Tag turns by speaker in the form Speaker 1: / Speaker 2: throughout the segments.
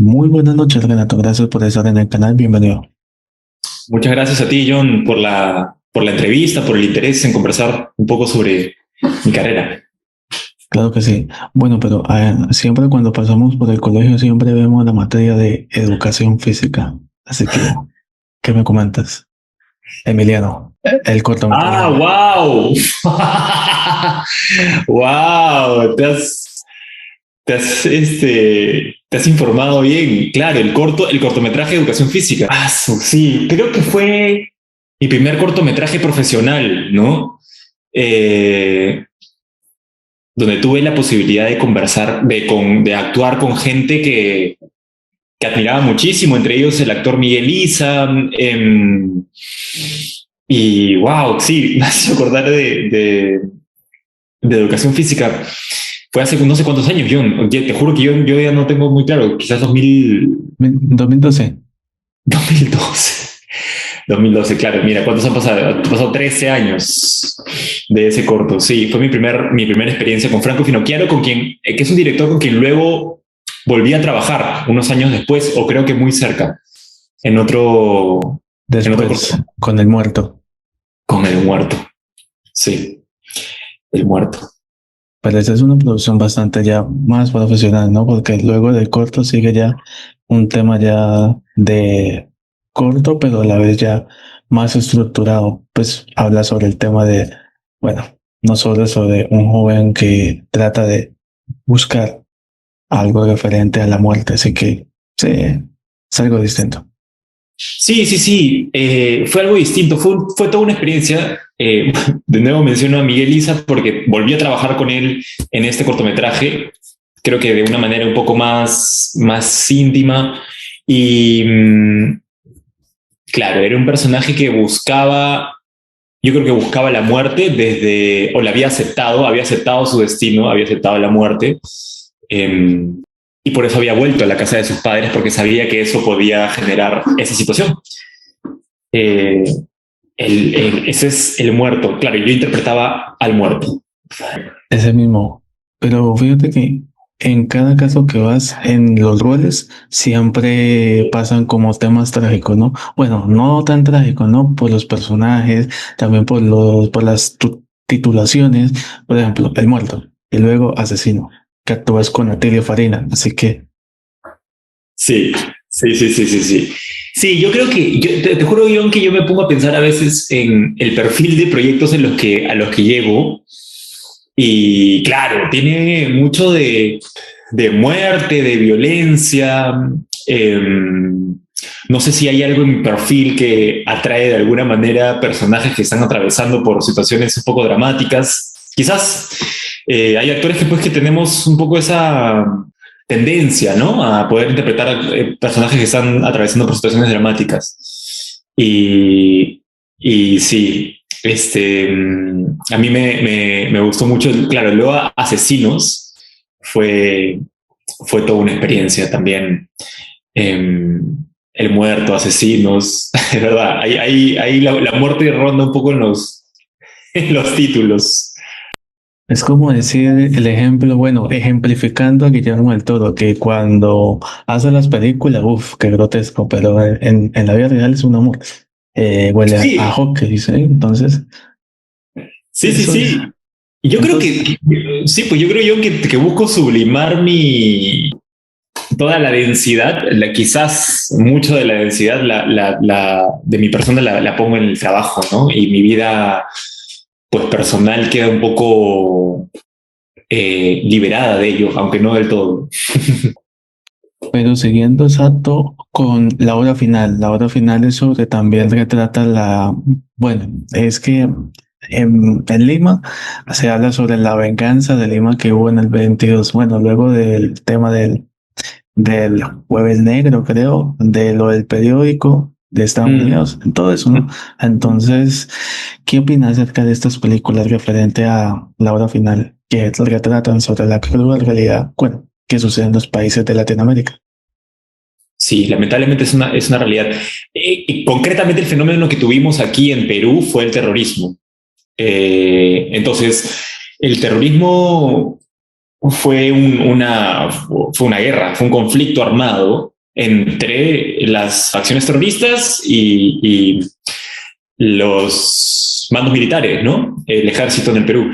Speaker 1: Muy buenas noches, Renato. Gracias por estar en el canal. Bienvenido.
Speaker 2: Muchas gracias a ti, John, por la entrevista, por el interés en conversar un poco sobre mi carrera.
Speaker 1: Claro que sí. Bueno, pero siempre cuando pasamos por el colegio siempre vemos la materia de educación física. Así que, ¿qué me comentas? Emiliano, el
Speaker 2: Ah,
Speaker 1: cortometraje.
Speaker 2: wow. Wow, te has informado bien. Claro, el cortometraje de educación física. Sí, creo que fue mi primer cortometraje profesional, ¿no? Eh, Donde tuve la posibilidad de conversar, de actuar con gente que admiraba muchísimo, entre ellos el actor Miguel Isa. Y wow, sí, me hace acordar de educación física. Fue hace no sé cuántos años, John. Te juro que yo ya no tengo muy claro, quizás
Speaker 1: 2012.
Speaker 2: 2012. 2012, claro. Mira, ¿cuántos han pasado? Han pasado 13 años de ese corto. Sí, fue mi primera experiencia con Franco Finocchiaro, que es un director con quien luego volví a trabajar unos años después, o creo que muy cerca, en otro
Speaker 1: Después,
Speaker 2: corto,
Speaker 1: con el muerto.
Speaker 2: con El Muerto. Sí, El Muerto.
Speaker 1: Pero esa es una producción bastante ya más profesional, ¿no? Porque luego del corto sigue ya un tema ya de corto, pero a la vez ya más estructurado. Pues habla sobre el tema de, bueno, no solo sobre un joven que trata de buscar algo referente a la muerte, así que sí, es algo distinto.
Speaker 2: Sí, sí, sí, fue algo distinto, fue toda una experiencia. De nuevo menciono a Miguel Isa porque volví a trabajar con él en este cortometraje, creo que de una manera un poco más íntima. Y claro, era un personaje que yo creo que buscaba la muerte o la había aceptado su destino, había aceptado la muerte. Eh, y por eso había vuelto a la casa de sus padres, porque sabía que eso podía generar esa situación. Eh, Ese es el muerto. Claro, yo interpretaba al muerto.
Speaker 1: Ese mismo. Pero fíjate que en cada caso que vas en los roles siempre pasan como temas trágicos, ¿no? Bueno, no tan trágicos, ¿no? Por los personajes, también por las titulaciones. Por ejemplo, El Muerto y luego Asesino, que actúas con Atilio Farina. Así que
Speaker 2: Sí, sí, sí, sí, sí, sí. Sí, yo creo que, te juro, John, que yo me pongo a pensar a veces en el perfil de proyectos a los que llego. Y claro, tiene mucho de muerte, de violencia. Eh, no sé si hay algo en mi perfil que atrae de alguna manera personajes que están atravesando por situaciones un poco dramáticas. Quizás hay actores que tenemos un poco esa tendencia, ¿no? A poder interpretar personajes que están atravesando por situaciones dramáticas. Y sí, a mí me gustó mucho, claro, luego Asesinos fue, fue toda una experiencia también. Eh, el Muerto, Asesinos, es verdad, ahí la muerte ronda un poco en los títulos.
Speaker 1: es como decir el ejemplo, bueno, ejemplificando a Guillermo del Toro, que cuando hace las películas, uff, qué grotesco, pero en la vida real es un amor. Huele a
Speaker 2: Sí,
Speaker 1: hockey, dice, entonces,
Speaker 2: sí, sí,
Speaker 1: eso es.
Speaker 2: sí. Y yo creo
Speaker 1: Entonces,
Speaker 2: sí, pues yo creo que busco sublimar toda la densidad, quizás mucho de la densidad de mi persona la pongo en el trabajo, ¿no? Y mi vida, pues personal, queda un poco liberada de ello, aunque no del todo.
Speaker 1: pero siguiendo exacto con la hora final es sobre también retrata bueno, es que en Lima se habla sobre la venganza de Lima que hubo en el 22, bueno, luego del tema del Jueves Negro, creo, de lo del periódico de Estados
Speaker 2: Mm.
Speaker 1: Unidos, todo eso, ¿no? Entonces, ¿qué opinas acerca de estas películas referente a la hora final que retratan sobre la cruda realidad, bueno, que sucede en los países de Latinoamérica?
Speaker 2: Sí, lamentablemente es una realidad. Y concretamente el fenómeno que tuvimos aquí en Perú fue el terrorismo. Entonces, el terrorismo fue una guerra, fue un conflicto armado entre las facciones terroristas y los mandos militares, ¿no? El ejército en el Perú.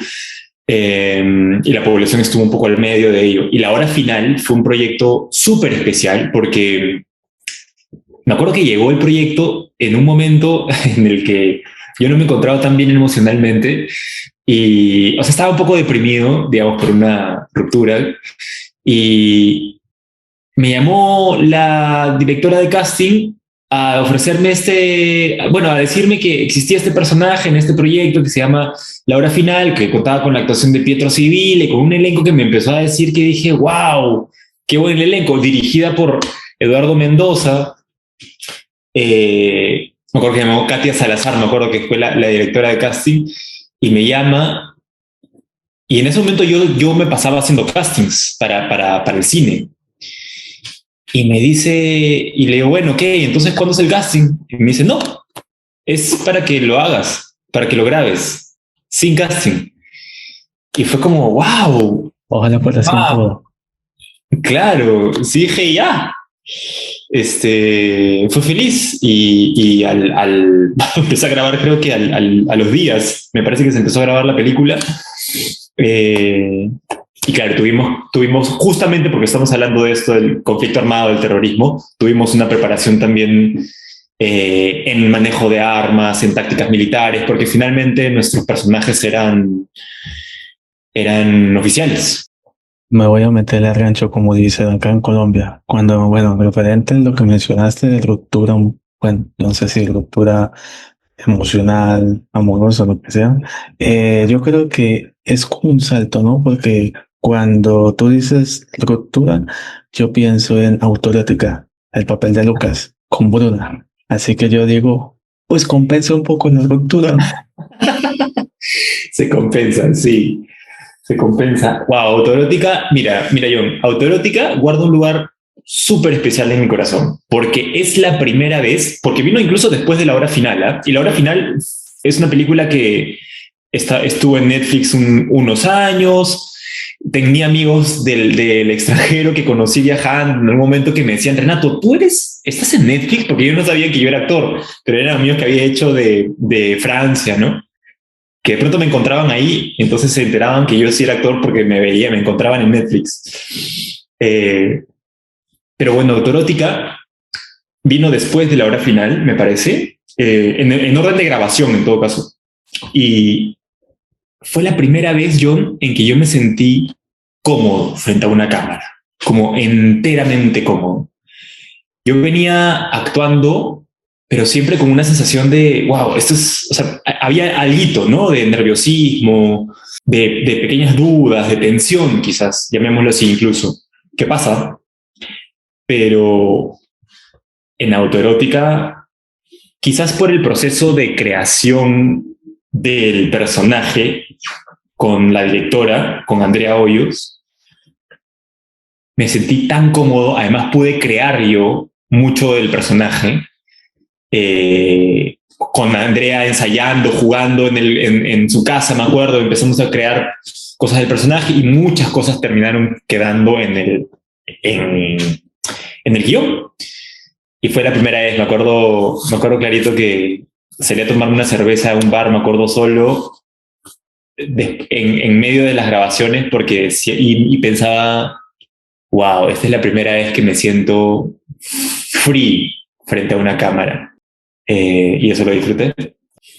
Speaker 2: Y la población estuvo un poco al medio de ello. Y la hora final fue un proyecto súper especial porque me acuerdo que llegó el proyecto en un momento en el que yo no me encontraba tan bien emocionalmente y, o sea, estaba un poco deprimido, digamos, por una ruptura. Y me llamó la directora de casting a ofrecerme bueno, a decirme que existía este personaje en este proyecto que se llama La Hora Final, que contaba con la actuación de Pietro Civile, con un elenco que me empezó a decir que dije, wow, qué buen elenco, dirigida por Eduardo Mendoza. Me acuerdo que me llamó Katia Salazar, me acuerdo que fue la directora de casting, y me llama, y en ese momento yo me pasaba haciendo castings para el cine. Y me dice, y le digo, bueno, ok, entonces ¿cuándo es el casting? Y me dice, no, es para que lo hagas, para que lo grabes, sin casting. Y fue como, wow.
Speaker 1: Ojalá fuera así en todo.
Speaker 2: Claro, sí dije, ya. Fue feliz y empecé a grabar, creo que a los días, me parece que se empezó a grabar la película. Y claro, tuvimos, justamente porque estamos hablando de esto, del conflicto armado, del terrorismo, tuvimos una preparación también en el manejo de armas, en tácticas militares, porque finalmente nuestros personajes eran oficiales.
Speaker 1: Me voy a meter al rancho, como dicen acá en Colombia. Cuando, bueno, referente a lo que mencionaste de ruptura, bueno, no sé si ruptura emocional, amorosa, lo que sea, yo creo que es como un salto, ¿no? Porque cuando tú dices ruptura, yo pienso en Autoerótica, el papel de Lucas con Bruna. Así que yo digo, pues compensa un poco la ruptura.
Speaker 2: Se compensan, sí. Se compensa. Wow, Autoerótica, mira, John, Autoerótica guarda un lugar súper especial en mi corazón, porque es la primera vez, porque vino incluso después de La Hora Final, ¿eh? Y La Hora Final es una película que estuvo en Netflix unos años. Tenía amigos del extranjero que conocí viajando en un momento que me decían, Renato, ¿estás en Netflix? Porque yo no sabía que yo era actor, pero eran amigos que había hecho de Francia, ¿no? Que de pronto me encontraban ahí, entonces se enteraban que yo sí era actor porque me encontraban en Netflix. Pero bueno, Autoerótica vino después de La Hora Final, me parece, en orden de grabación en todo caso. Y fue la primera vez, John, en que yo me sentí cómodo frente a una cámara, como enteramente cómodo. Yo venía actuando, pero siempre con una sensación de, wow, esto es, o sea, había algo, ¿no? De nerviosismo, de pequeñas dudas, de tensión, quizás, llamémoslo así incluso. ¿Qué pasa? Pero en Autoerótica, quizás por el proceso de creación del personaje con la directora, con Andrea Hoyos, me sentí tan cómodo, además pude crear yo mucho del personaje, con Andrea ensayando, jugando en su casa, me acuerdo, empezamos a crear cosas del personaje y muchas cosas terminaron quedando en el guión. Y fue la primera vez, me acuerdo clarito que salí a tomarme una cerveza a un bar, me acuerdo solo, en medio de las grabaciones, y pensaba, wow, esta es la primera vez que me siento free frente a una cámara. Y eso lo disfruté.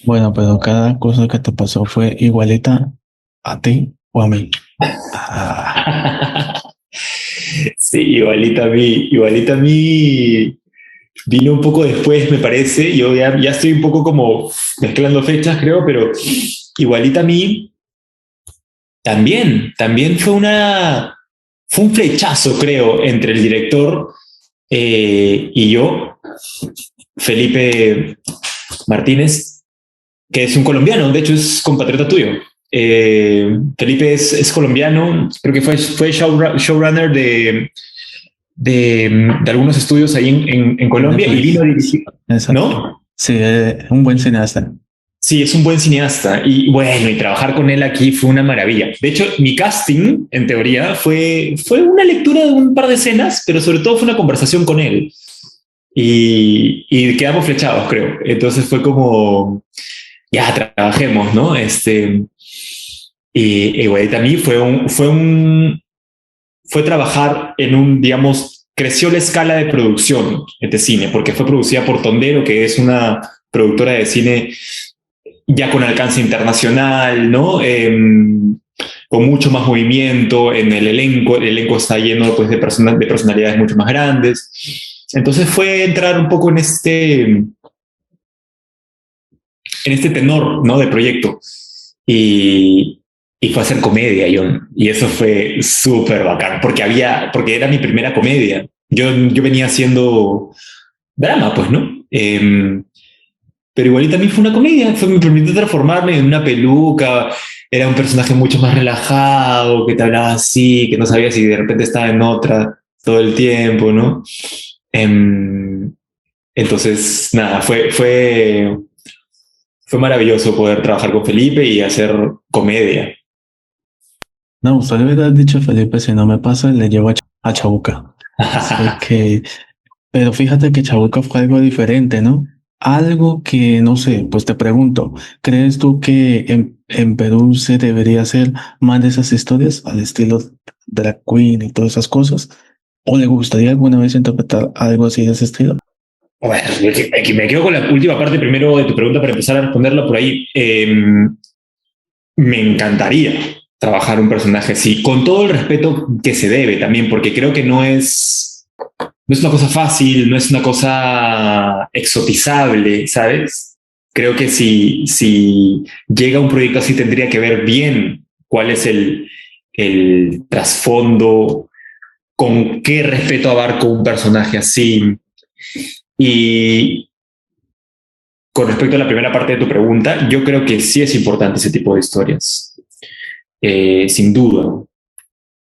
Speaker 1: Bueno, pero cada cosa que te pasó fue igualita a ti o a mí. Ah.
Speaker 2: Sí, igualita a mí. Vino un poco después, me parece. Yo ya estoy un poco como mezclando fechas, creo, pero igualita a mí también fue un flechazo, creo, entre el director y yo, Felipe Martínez, que es un colombiano, de hecho es compatriota tuyo. Felipe es colombiano, creo que fue showrunner de algunos estudios ahí en Colombia y vino a dirigir,
Speaker 1: Exacto.
Speaker 2: ¿no?
Speaker 1: Sí, un buen cineasta.
Speaker 2: Sí, es un buen cineasta y bueno, y trabajar con él aquí fue una maravilla. De hecho, mi casting, en teoría, fue una lectura de un par de escenas, pero sobre todo fue una conversación con él y quedamos flechados, creo. Entonces fue como, ya trabajemos, ¿no? Y igual también fue trabajar en un, digamos, creció la escala de producción de cine, porque fue producida por Tondero, que es una productora de cine ya con alcance internacional, ¿no? Con mucho más movimiento en el elenco está lleno pues, de personalidades mucho más grandes. Entonces fue entrar un poco en este tenor, ¿no? De proyecto. Y fue a hacer comedia, John. Y eso fue súper bacán, porque era mi primera comedia. Yo venía haciendo drama, pues, ¿no? Pero igual también fue una comedia, me permitió transformarme en una peluca, era un personaje mucho más relajado, que te hablaba así, que no sabía si de repente estaba en otra todo el tiempo, ¿no? Em, entonces, nada, fue maravilloso poder trabajar con Felipe y hacer comedia.
Speaker 1: No, usted le hubiera dicho, Felipe, si no me pasa, le llevo a Chabuca. Sé que, pero fíjate que Chabuca fue algo diferente, ¿no? Algo que, no sé, pues te pregunto, ¿crees tú que en Perú se debería hacer más de esas historias al estilo Drag Queen y todas esas cosas? ¿O le gustaría alguna vez interpretar algo así de ese estilo?
Speaker 2: Bueno, aquí me quedo con la última parte primero de tu pregunta para empezar a responderla por ahí. Me encantaría trabajar un personaje así, con todo el respeto que se debe también, porque creo que no es una cosa fácil, no es una cosa exotizable, ¿sabes? Creo que si llega un proyecto así tendría que ver bien cuál es el trasfondo, con qué respeto abarco un personaje así. Y con respecto a la primera parte de tu pregunta, yo creo que sí es importante ese tipo de historias. Sin duda,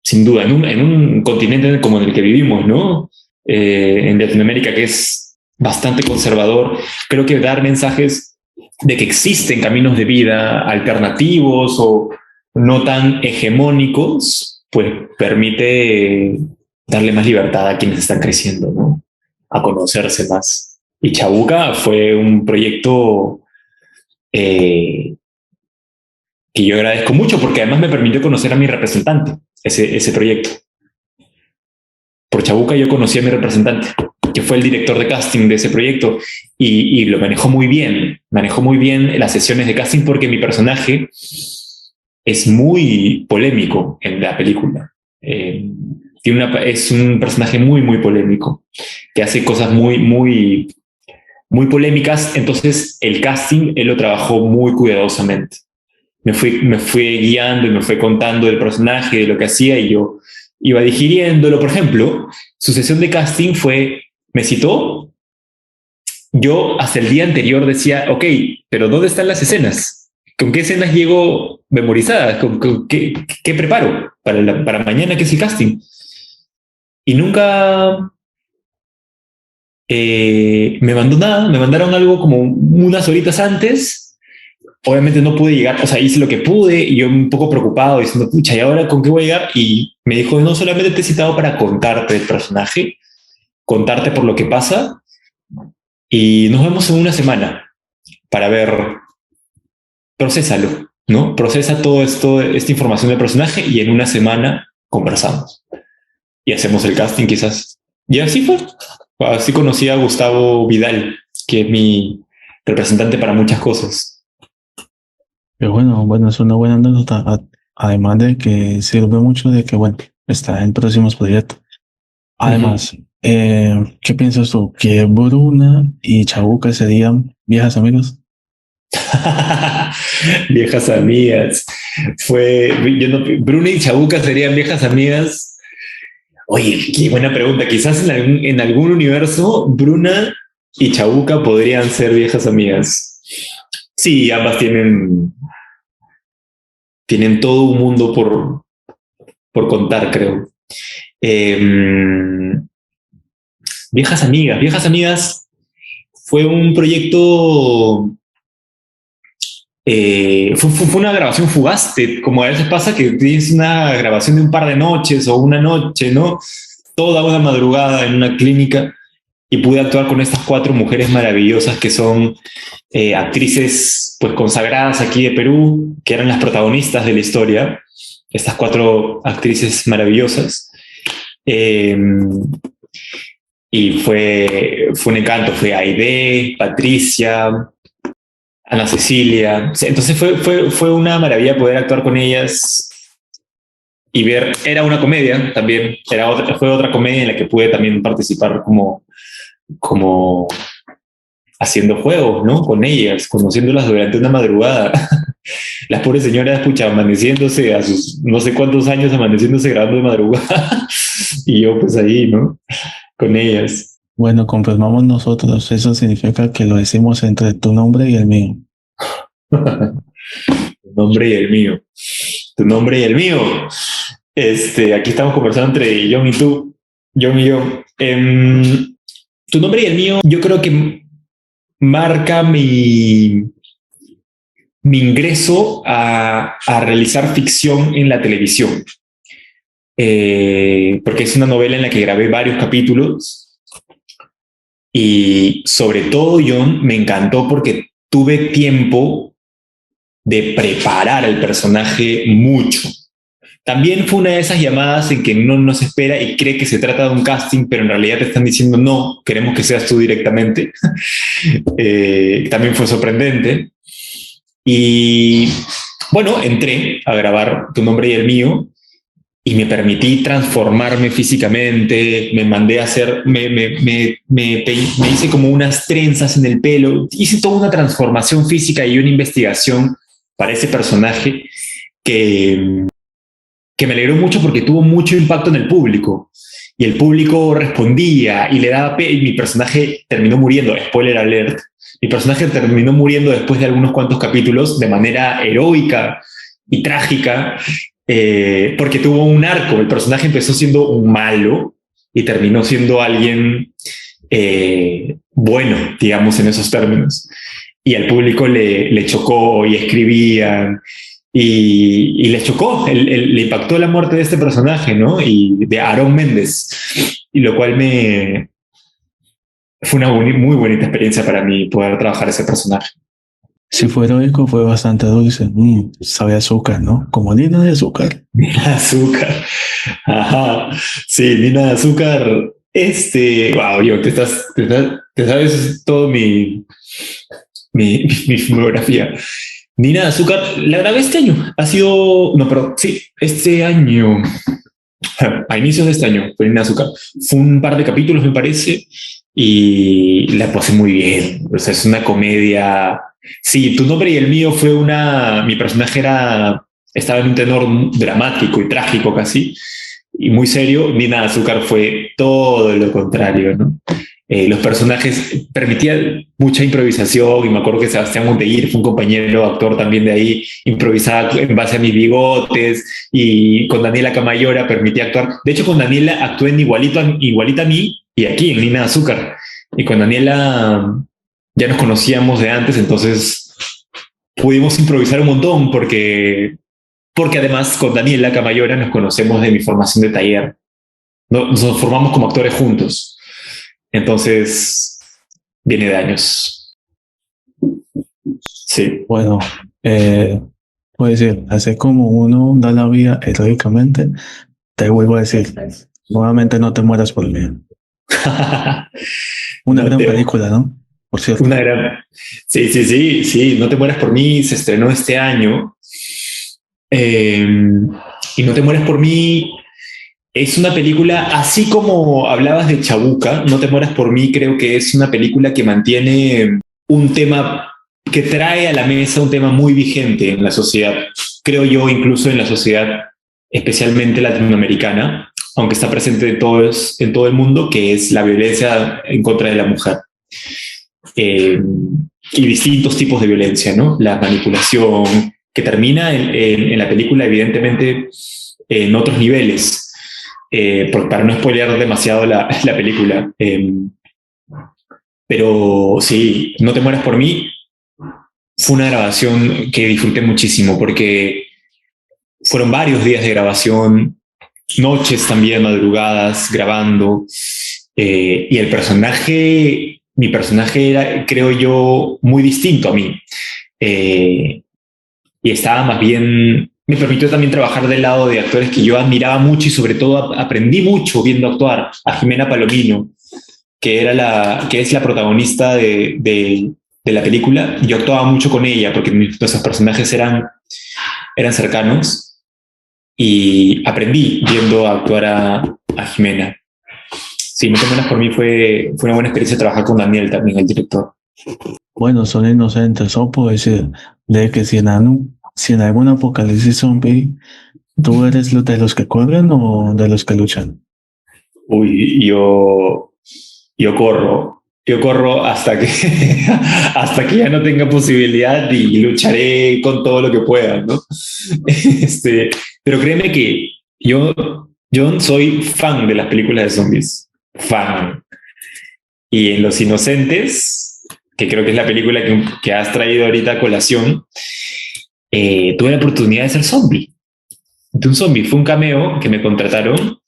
Speaker 2: sin duda, en un continente como en el que vivimos, ¿no? En Latinoamérica, que es bastante conservador, creo que dar mensajes de que existen caminos de vida alternativos o no tan hegemónicos, pues permite darle más libertad a quienes están creciendo, ¿no? A conocerse más. Y Chabuca fue un proyecto eh, que yo agradezco mucho porque además me permitió conocer a mi representante, ese proyecto. Por Chabuca yo conocí a mi representante, que fue el director de casting de ese proyecto y lo manejó muy bien las sesiones de casting porque mi personaje es muy polémico en la película. Es un personaje muy, muy polémico, que hace cosas muy, muy, muy polémicas, entonces el casting él lo trabajó muy cuidadosamente. Me fui guiando y me fue contando del personaje, de lo que hacía y yo iba digiriéndolo. Por ejemplo, su sesión de casting me citó, yo hasta el día anterior decía, ok, pero ¿dónde están las escenas? ¿Con qué escenas llego memorizadas? ¿Con qué preparo para mañana que es el casting? Y nunca me mandó nada, me mandaron algo como unas horitas antes. Obviamente no pude llegar, o sea, hice lo que pude y yo un poco preocupado diciendo, pucha, ¿y ahora con qué voy a llegar? Y me dijo, no solamente te he citado para contarte el personaje, contarte por lo que pasa y nos vemos en una semana para ver, procésalo, ¿no? Procesa todo esto, esta información del personaje y en una semana conversamos y hacemos el casting quizás. Y así fue. Así conocí a Gustavo Vidal, que es mi representante para muchas cosas.
Speaker 1: Pero bueno, es una buena anécdota, además de que sirve mucho de que, bueno, está en próximos proyectos.
Speaker 2: Ujú.
Speaker 1: Además, ¿qué piensas tú? ¿Que Bruna y Chabuca serían viejas amigas?
Speaker 2: Viejas amigas. Bruno y Chabuca serían viejas amigas. Oye, qué buena pregunta. Quizás en algún universo Bruna y Chabuca podrían ser viejas amigas. Sí, ambas tienen todo un mundo por contar, creo. Eh, Viejas amigas. Viejas amigas fue un proyecto fue una grabación fugaz, como a veces pasa que tienes una grabación de un par de noches o una noche, ¿no? Toda una madrugada en una clínica y pude actuar con estas 4 mujeres maravillosas que son actrices pues consagradas aquí de Perú, que eran las protagonistas de la historia, estas 4 actrices maravillosas. Y fue un encanto, fue Aide, Patricia, Ana Cecilia. Entonces fue una maravilla poder actuar con ellas y ver, era una comedia también, fue otra comedia en la que pude también participar como haciendo juegos, ¿no? Con ellas, conociéndolas durante una madrugada. Las pobres señoras, pucha, amaneciéndose a sus no sé cuántos años, amaneciéndose grabando de madrugada. Y yo pues ahí, ¿no? Con ellas.
Speaker 1: Bueno, confirmamos nosotros. Eso significa que lo decimos entre tu nombre y el mío.
Speaker 2: Tu nombre y el mío. Tu nombre y el mío. Aquí estamos conversando entre John y tú. John y yo. Tu nombre y el mío, yo creo que marca mi ingreso a realizar ficción en la televisión. Porque es una novela en la que grabé varios capítulos y sobre todo, John, me encantó porque tuve tiempo de preparar al personaje mucho. También fue una de esas llamadas en que no se espera y cree que se trata de un casting, pero en realidad te están diciendo no, queremos que seas tú directamente. También fue sorprendente. Y bueno, entré a grabar Tu nombre y el mío y me permití transformarme físicamente, me mandé a hacer, me hice como unas trenzas en el pelo, hice toda una transformación física y una investigación para ese personaje que me alegró mucho porque tuvo mucho impacto en el público. Y el público respondía y le daba y mi personaje terminó muriendo, spoiler alert, mi personaje terminó muriendo después de algunos cuantos capítulos de manera heroica y trágica, porque tuvo un arco. El personaje empezó siendo un malo y terminó siendo alguien bueno, digamos, en esos términos. Y al público le chocó y escribían y les chocó, le impactó la muerte de este personaje, ¿no? Y de Aarón Méndez, y lo cual fue una muy bonita experiencia para mí poder trabajar ese personaje.
Speaker 1: Si fue heroico, fue bastante dulce. Sabe azúcar, ¿no? Como Nina de azúcar.
Speaker 2: Nina de azúcar. Ajá. Sí, Nina de azúcar. Wow, yo te sabes todo mi filmografía. Nina de azúcar, la grabé este año. Este año. A inicios de este año, fue Nina de azúcar. Fue un par de capítulos, me parece, y la pasé muy bien. O sea, es una comedia. Sí, Tu nombre y el mío mi personaje estaba en un tenor dramático y trágico casi, y muy serio. Nina de azúcar fue todo lo contrario, ¿no? Los personajes permitían mucha improvisación y me acuerdo que Sebastián Monteguir fue un compañero actor también de ahí, improvisaba en base a mis bigotes, y con Daniela Camayora permitía actuar. De hecho, con Daniela actué en igualita a mí y aquí en Nina de azúcar. Y con Daniela ya nos conocíamos de antes, entonces pudimos improvisar un montón porque además con Daniela Camayora nos conocemos de mi formación de taller. Nos formamos como actores juntos. Entonces, viene de años. Sí.
Speaker 1: Bueno, puedo decir, así como uno da la vida heroicamente, te vuelvo a decir, nuevamente no te mueras por mí. Una gran película, ¿no? Por cierto.
Speaker 2: Sí, No te mueras por mí se estrenó este año. Y No te mueras por mí es una película, así como hablabas de Chabuca, No te mueras por mí, creo que es una película que mantiene un tema, que trae a la mesa un tema muy vigente en la sociedad, creo yo, incluso en la sociedad especialmente latinoamericana, aunque está presente en todo el mundo, que es la violencia en contra de la mujer. Y distintos tipos de violencia, ¿no? La manipulación, que termina en la película, evidentemente, en otros niveles. Para no spoilear demasiado la película. Pero sí, No te mueras por mí fue una grabación que disfruté muchísimo porque fueron varios días de grabación, noches también, madrugadas, grabando. Y mi personaje era, creo yo, muy distinto a mí. Y estaba más bien, me permitió también trabajar del lado de actores que yo admiraba mucho y sobre todo aprendí mucho viendo actuar a Jimena Palomino, que es la protagonista de la película. Yo actuaba mucho con ella porque nuestros personajes eran cercanos y aprendí viendo actuar a Jimena. Sí, más o menos por mí fue una buena experiencia trabajar con Daniel también, el director.
Speaker 1: Bueno, son inocentes, o puedo decir de que si en algún apocalipsis zombie, ¿tú eres de los que corren o de los que luchan?
Speaker 2: Uy, yo corro hasta que, hasta que ya no tenga posibilidad y lucharé con todo lo que pueda, ¿no? Pero créeme que yo soy fan de las películas de zombies, fan. Y en Los Inocentes, que creo que es la película que has traído ahorita a colación, tuve la oportunidad de ser zombie. De un zombie, fue un cameo que me contrataron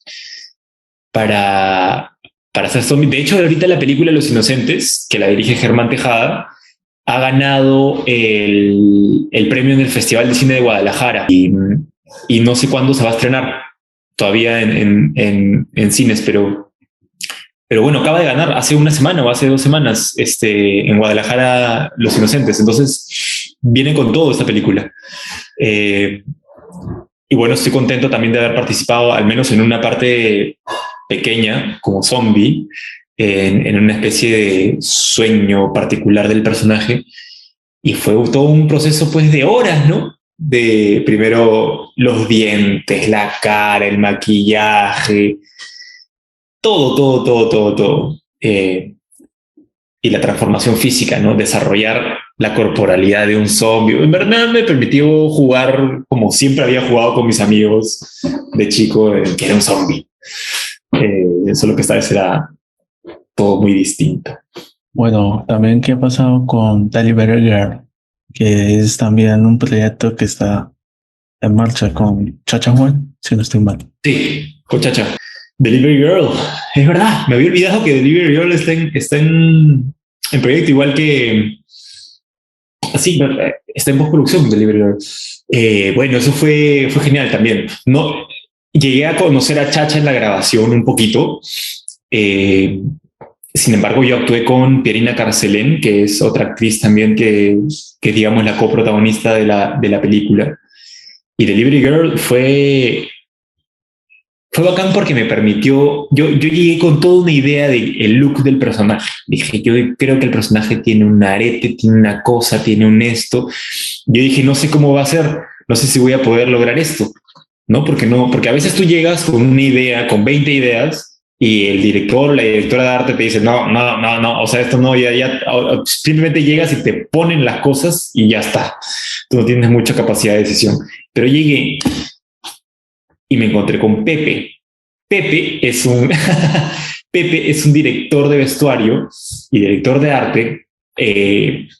Speaker 2: para, para ser zombie. De hecho, ahorita la película Los Inocentes, que la dirige Germán Tejada, ha ganado el premio en el Festival de Cine de Guadalajara y no sé cuándo se va a estrenar todavía en cines, pero bueno, acaba de ganar hace una semana o hace 2 semanas en Guadalajara Los Inocentes. Entonces viene con todo esta película. Y bueno, estoy contento también de haber participado al menos en una parte pequeña como zombie, en una especie de sueño particular del personaje. Y fue todo un proceso pues de horas, ¿no? De primero los dientes, la cara, el maquillaje, todo. Y la transformación física, ¿no? Desarrollar la corporalidad de un zombie. En verdad me permitió jugar como siempre había jugado con mis amigos de chico, que era un zombie. Solo que esta vez era todo muy distinto.
Speaker 1: Bueno, también qué ha pasado con Delivery Girl, que es también un proyecto que está en marcha con Chacha Juan, si no estoy mal.
Speaker 2: Sí, Cochacha. Delivery Girl, es verdad, me había olvidado que Delivery Girl está en proyecto igual que... Sí, está en postproducción Delivery Girl. Bueno, eso fue genial también. No, llegué a conocer a Chacha en la grabación un poquito. Sin embargo, yo actué con Pierina Carcelén, que es otra actriz también que digamos, la coprotagonista de la película. Y Delivery Girl fue bacán porque me permitió, yo llegué con toda una idea del look del personaje. Dije, yo creo que el personaje tiene un arete, tiene una cosa, tiene un esto. Yo dije, no sé cómo va a ser, no sé si voy a poder lograr esto, ¿no? Porque a veces tú llegas con una idea, con 20 ideas, y el director o la directora de arte te dice, no, o sea, esto no, ya, simplemente llegas y te ponen las cosas y ya está. Tú no tienes mucha capacidad de decisión. Pero llegué y me encontré con Pepe. Pepe es un, Pepe es un director de vestuario y director de arte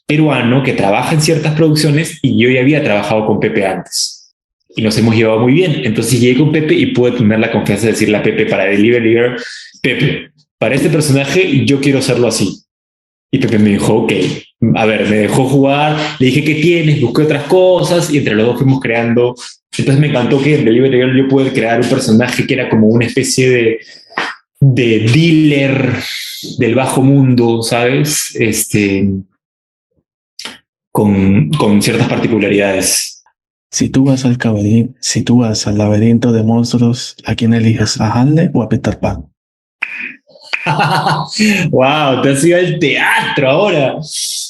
Speaker 2: peruano que trabaja en ciertas producciones y yo ya había trabajado con Pepe antes y nos hemos llevado muy bien. Entonces llegué con Pepe y pude tener la confianza de decirle a Pepe para Delivery Girl, Pepe, para este personaje yo quiero hacerlo así. Y Pepe me dijo, ok, a ver, me dejó jugar, le dije, ¿qué tienes? Busqué otras cosas y entre los dos fuimos creando. Entonces me encantó que en Delivery Girl yo pude crear un personaje que era como una especie de dealer del bajo mundo, ¿sabes? Con ciertas particularidades.
Speaker 1: Si tú vas al laberinto de monstruos, ¿a quién eliges? ¿A Hanley o a Peter Pan?
Speaker 2: Wow, te has ido al teatro ahora.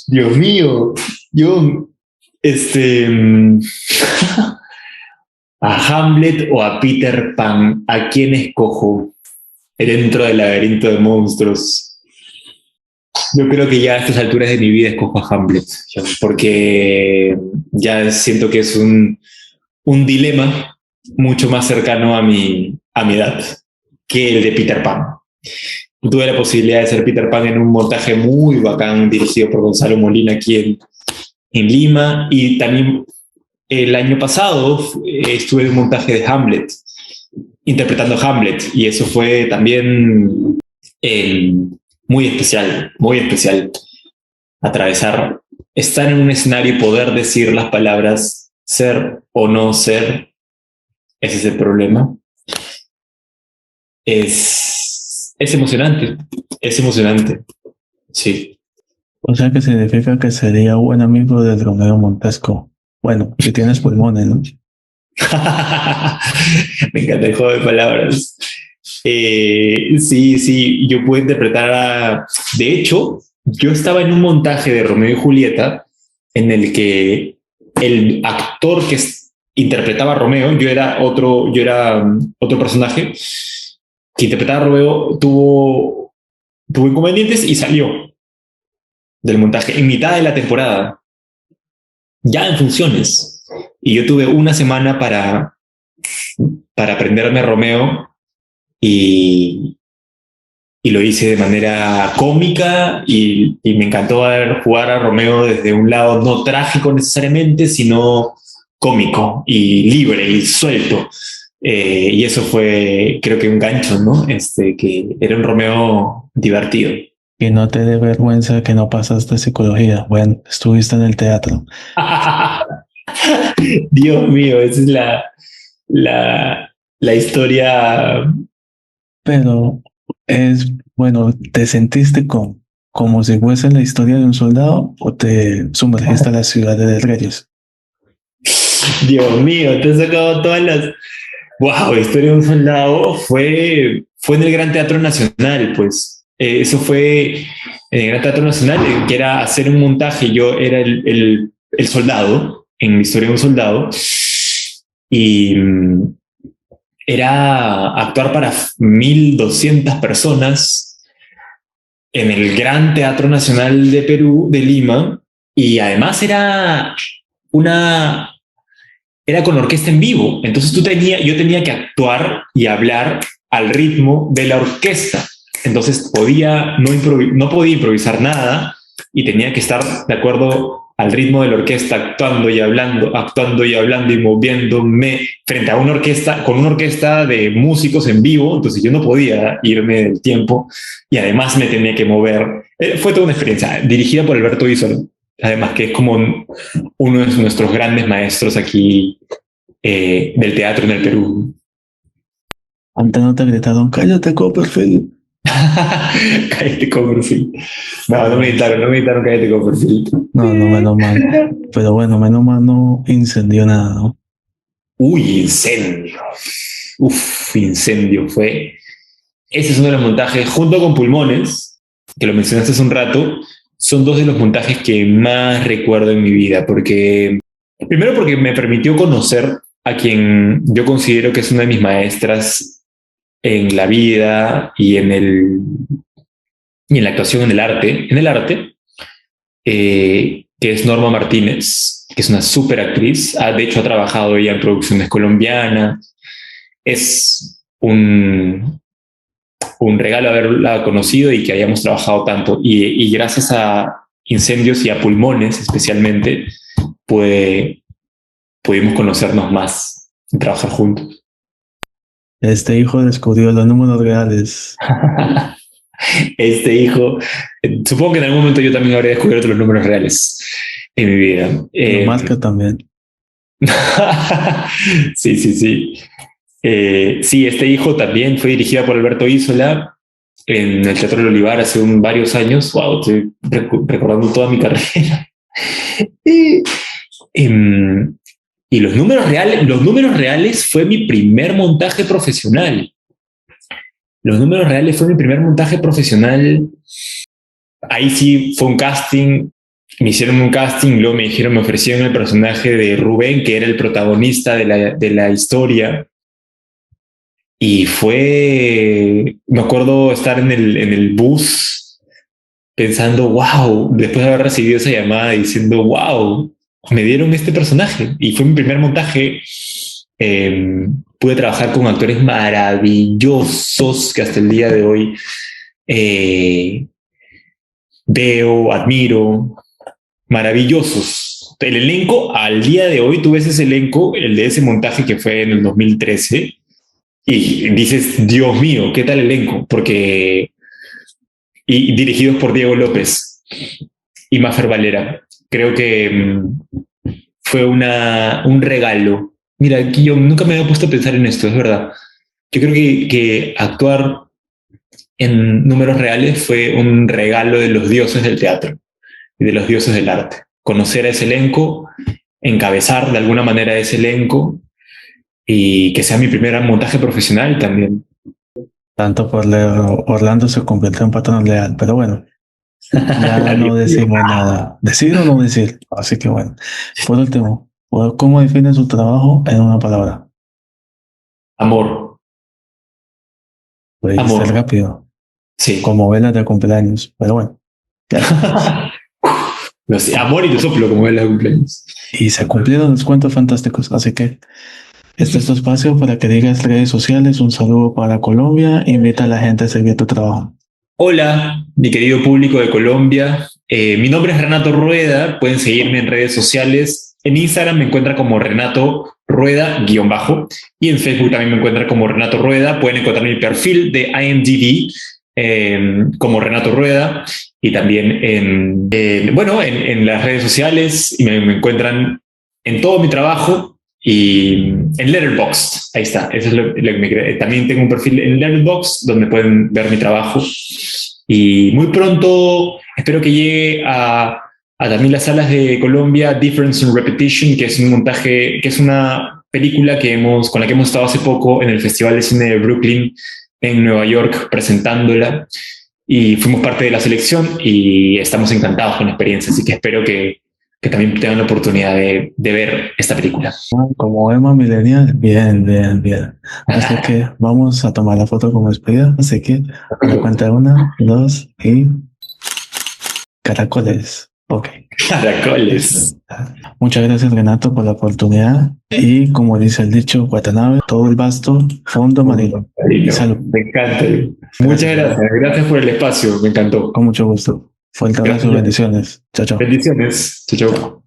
Speaker 2: Dios mío. Yo, a Hamlet o a Peter Pan, ¿a quién escojo dentro del laberinto de monstruos? Yo creo que ya a estas alturas de mi vida escojo a Hamlet, porque ya siento que es un dilema mucho más cercano a mi edad que el de Peter Pan. Tuve la posibilidad de ser Peter Pan en un montaje muy bacán dirigido por Gonzalo Molina, quien en Lima, y también el año pasado estuve en un montaje de Hamlet, interpretando Hamlet, y eso fue también eh, muy especial. Atravesar, estar en un escenario y poder decir las palabras ser o no ser, ese es el problema. Es emocionante, sí.
Speaker 1: O sea que significa que sería buen amigo de Romeo Montesco. Bueno, si tienes pulmones, ¿no?
Speaker 2: Me encanta el juego de palabras. Sí, yo puedo interpretar De hecho, yo estaba en un montaje de Romeo y Julieta en el que el actor que interpretaba a Romeo, yo era otro personaje que interpretaba a Romeo, tuvo inconvenientes y salió del montaje en mitad de la temporada, ya en funciones. Y yo tuve una semana para aprenderme a Romeo y, y lo hice de manera cómica y me encantó jugar a Romeo desde un lado no trágico necesariamente, sino cómico y libre y suelto. Y eso fue, creo que un gancho, ¿no? Que era un Romeo divertido.
Speaker 1: Y no te dé vergüenza que no pasaste psicología. Bueno, estuviste en el teatro.
Speaker 2: Dios mío, esa es la historia.
Speaker 1: Pero bueno, ¿te sentiste como si fuese la historia de un soldado o te sumergiste a la ciudad de Reyes?
Speaker 2: Dios mío, te has sacado todas las... Wow, la historia de un soldado fue en el Gran Teatro Nacional, pues. Eso fue en el Gran Teatro Nacional, que era hacer un montaje. Yo era el soldado, en la historia de un soldado, y era actuar para 1.200 personas en el Gran Teatro Nacional de Perú, de Lima, y además era con orquesta en vivo. Entonces yo tenía que actuar y hablar al ritmo de la orquesta. Entonces no podía improvisar nada y tenía que estar de acuerdo al ritmo de la orquesta, actuando y hablando y moviéndome frente a una orquesta, con una orquesta de músicos en vivo. Entonces yo no podía irme del tiempo y además me tenía que mover. Fue toda una experiencia dirigida por Alberto Isola, además que es como uno de nuestros grandes maestros aquí del teatro en el Perú.
Speaker 1: Antes no te gritaron, cállate, Copperfield.
Speaker 2: Cállate, Copperfield. No me gritaron cállate, Copperfield.
Speaker 1: No, menos mal. Pero bueno, menos mal no incendió nada, ¿no?
Speaker 2: Uy, incendio. Uf, incendio fue. Ese es uno de los montajes, junto con Pulmones, que lo mencionaste hace un rato, son dos de los montajes que más recuerdo en mi vida, primero porque me permitió conocer a quien yo considero que es una de mis maestras en la vida y y en la actuación en el arte, que es Norma Martínez, que es una súper actriz. De hecho, ha trabajado ella en producciones colombianas. Es un regalo haberla conocido y que hayamos trabajado tanto. Y gracias a Incendios y a Pulmones especialmente, pudimos conocernos más y trabajar juntos.
Speaker 1: Este hijo descubrió los números reales.
Speaker 2: Este hijo, supongo que en algún momento yo también habría descubierto los números reales en mi vida.
Speaker 1: Más que también.
Speaker 2: Sí. Sí, este hijo también fue dirigida por Alberto Isola en el Teatro del Olivar hace varios años. Wow, estoy recordando toda mi carrera. Y los números reales fue mi primer montaje profesional. Ahí sí fue un casting. Me hicieron un casting, luego me ofrecieron el personaje de Rubén, que era el protagonista de la historia. Y me acuerdo estar en el bus pensando, wow, después de haber recibido esa llamada diciendo, wow, me dieron este personaje. Y fue mi primer montaje. Pude trabajar con actores maravillosos que hasta el día de hoy veo, admiro, maravillosos. el elenco, al día de hoy, tú ves ese elenco, el de ese montaje que fue en el 2013, y dices, Dios mío, ¿qué tal elenco? Porque, y dirigidos por Diego López y Mafer Valera. Creo que fue un regalo. Mira, aquí yo nunca me había puesto a pensar en esto, es verdad. Yo creo que actuar en números reales fue un regalo de los dioses del teatro y de los dioses del arte. Conocer a ese elenco, encabezar de alguna manera ese elenco y que sea mi primer montaje profesional también.
Speaker 1: Tanto por Leo, Orlando se convirtió en patrón leal, pero bueno, ya no decimos nada. ¿Decir o no decir? Así que bueno. Por último, ¿cómo define su trabajo en una palabra?
Speaker 2: Amor.
Speaker 1: Lo dijiste rápido,
Speaker 2: Sí.
Speaker 1: como velas de cumpleaños, pero bueno.
Speaker 2: No sé, amor y te soplo como velas de cumpleaños.
Speaker 1: Y se cumplieron los cuentos fantásticos, así que este es tu espacio para que digas redes sociales, un saludo para Colombia, invita a la gente a seguir tu trabajo.
Speaker 2: Hola, mi querido público de Colombia. Mi nombre es Renato Rueda. Pueden seguirme en redes sociales. En Instagram me encuentran como Renato Rueda _, y en Facebook también me encuentran como Renato Rueda. Pueden encontrar mi perfil de IMDb como Renato Rueda, y también en las redes sociales me encuentran en todo mi trabajo. Y en Letterboxd, ahí está, eso es lo que me cree. También tengo un perfil en Letterboxd donde pueden ver mi trabajo. Y muy pronto espero que llegue a también las salas de Colombia Difference and Repetition, que es un montaje, que es una película con la que hemos estado hace poco en el Festival de Cine de Brooklyn en Nueva York presentándola. Y fuimos parte de la selección y estamos encantados con la experiencia, así que espero que también tengan la oportunidad de ver esta película.
Speaker 1: Como Emma Millennial, bien, bien, bien. Así que vamos a tomar la foto como despedida. Así que a la cuenta de 1, 2 y caracoles. Ok.
Speaker 2: Caracoles.
Speaker 1: Muchas gracias, Renato, por la oportunidad. Y como dice el dicho, Watanabe, todo el vasto, fondo marino.
Speaker 2: Salud. Me encanta. Muchas gracias. Gracias por el espacio. Me encantó.
Speaker 1: Con mucho gusto. Fuerte abrazo, bendiciones. Chao, chao.
Speaker 2: Bendiciones. Chao, chao.